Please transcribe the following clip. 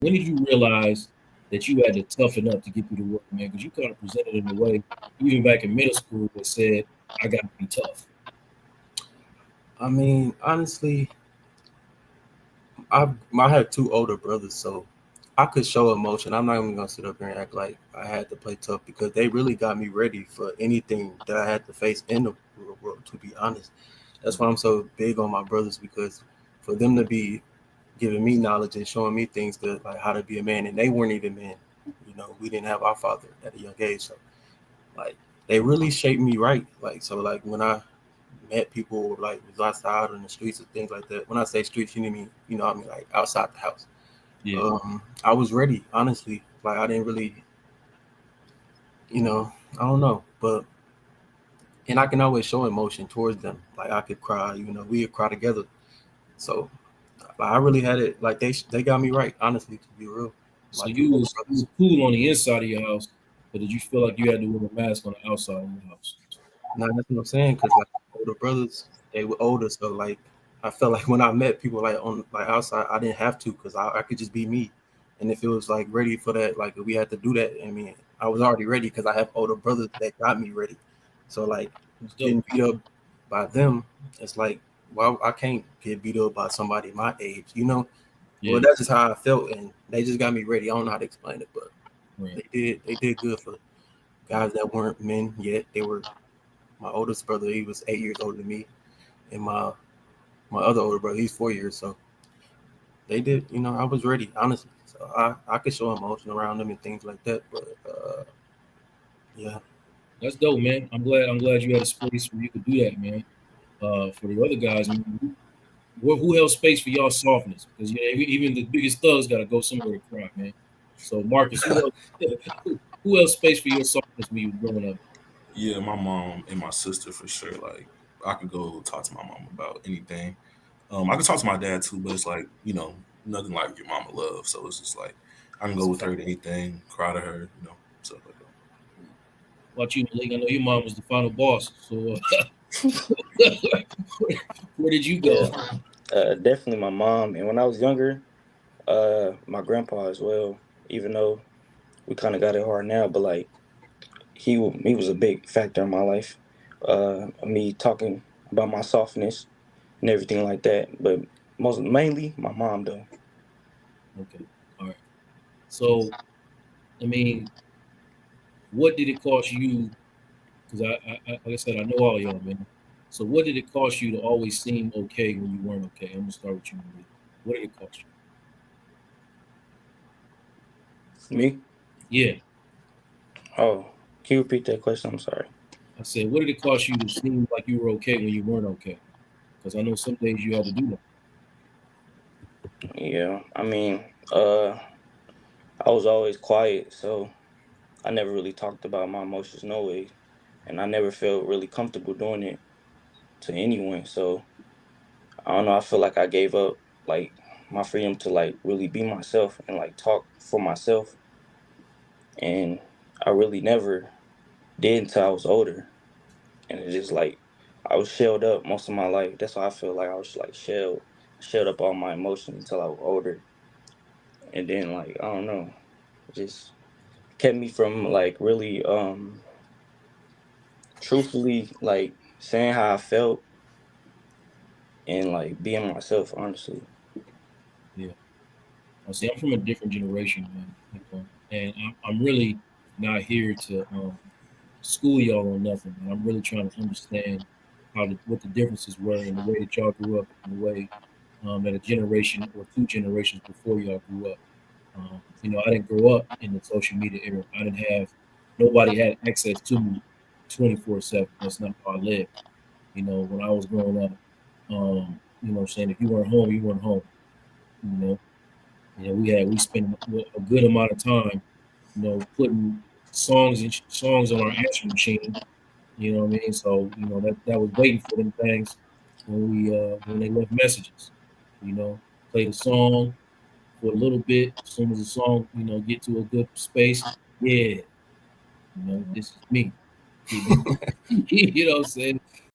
when did you realize that you had to toughen up to get through the work, man? Because you kind of presented in a way, even back in middle school, that said, "I got to be tough." I mean, honestly, I had two older brothers, so I could show emotion. I'm not even gonna sit up here and act like I had to play tough because they really got me ready for anything that I had to face in the real world. To be honest, that's why I'm so big on my brothers because for them to be giving me knowledge and showing me things that like how to be a man, and they weren't even men. You know, we didn't have our father at a young age, so like they really shaped me right. Like so, like when I met people like was outside on the streets and things like that. When I say streets, you know, I mean like outside the house. Yeah, I was ready, honestly. Like I didn't really, you know, I don't know, but and I can always show emotion towards them. Like I could cry, you know, we would cry together. So like, I really had it. Like they got me right, honestly, to be real. so My two you older was you brothers. was cool on the inside of your house, but did you feel like you had to wear a mask on the outside of your house? Now that's what I'm saying, because like older brothers, they were older, so like I felt like when I met people like on like outside, I didn't have to because I could just be me. And if it was like ready for that, like if we had to do that, I mean, I was already ready because I have older brothers that got me ready. So like It's getting dope. beat up by them, it's like, well, I can't get beat up by somebody my age, you know. Well, Yeah, that's just how I felt, and they just got me ready. I don't know how to explain it, but right. they did good for guys that weren't men yet. They were my oldest brother. He was 8 years older than me, and my other older brother, he's 4 years. So they did, you know, I was ready, honestly. So I could show emotion around them and things like that. But yeah, That's dope, man. I'm glad you had a space where you could do that, man. For the other guys, man, who held space for y'all softness? Because even the biggest thugs got to go somewhere to cry, man. So Marcus, who held space for your softness when you were growing up? Yeah, my mom and my sister for sure. Like I could go talk to my mom about anything. I could talk to my dad too, but it's like, nothing like your mama love. So it's just like I can go it's a with her fact. to anything, cry to her, stuff like that. What you, Malik? I know your mom was the final boss. So where did you Yeah, go? definitely my mom. And when I was younger, my grandpa as well. Even though we kind of got it hard now, but like he was a big factor in my life. Me talking about my softness and everything like that. But most mainly my mom though. Okay, all right. So I mean, what did it cost you? Because like I said, I know all y'all, man. So what did it cost you to always seem okay when you weren't okay? I'm gonna start with you, Malik. What did it cost Me? you? Yeah, Oh, can you repeat that question? I'm sorry. I said, what did it cost you to seem like you were okay when you weren't okay? Because I know some days you had to do that. Yeah, I mean, uh, I was always quiet, so I never really talked about my emotions no way, and I never felt really comfortable doing it to anyone. So I don't know. I feel like I gave up like my freedom to like really be myself and like talk for myself, and I really never did until I was older, and it just like I was shelled up most of my life. That's why I feel like I was like shelled up all my emotions until I was older, and then like I don't know, it just kept me from like really truthfully like saying how I felt and like being myself honestly. Yeah. I see. I'm from a different generation, man. And I'm really not here to school y'all on nothing. Man. I'm really trying to understand what the differences were in the way that y'all grew up and the way that a generation or two generations before y'all grew up. I didn't grow up in the social media era. I didn't have nobody had access to me 24/7. That's not how I lived. When I was growing up, saying if you weren't home, you weren't home. You know, we spent a good amount of time, putting songs on our answering machine. You know what I mean? So that was waiting for them things when they left messages. You know, play the song for a little bit. As soon as the song get to a good space, yeah, this is me. Keep going. You know what I'm saying?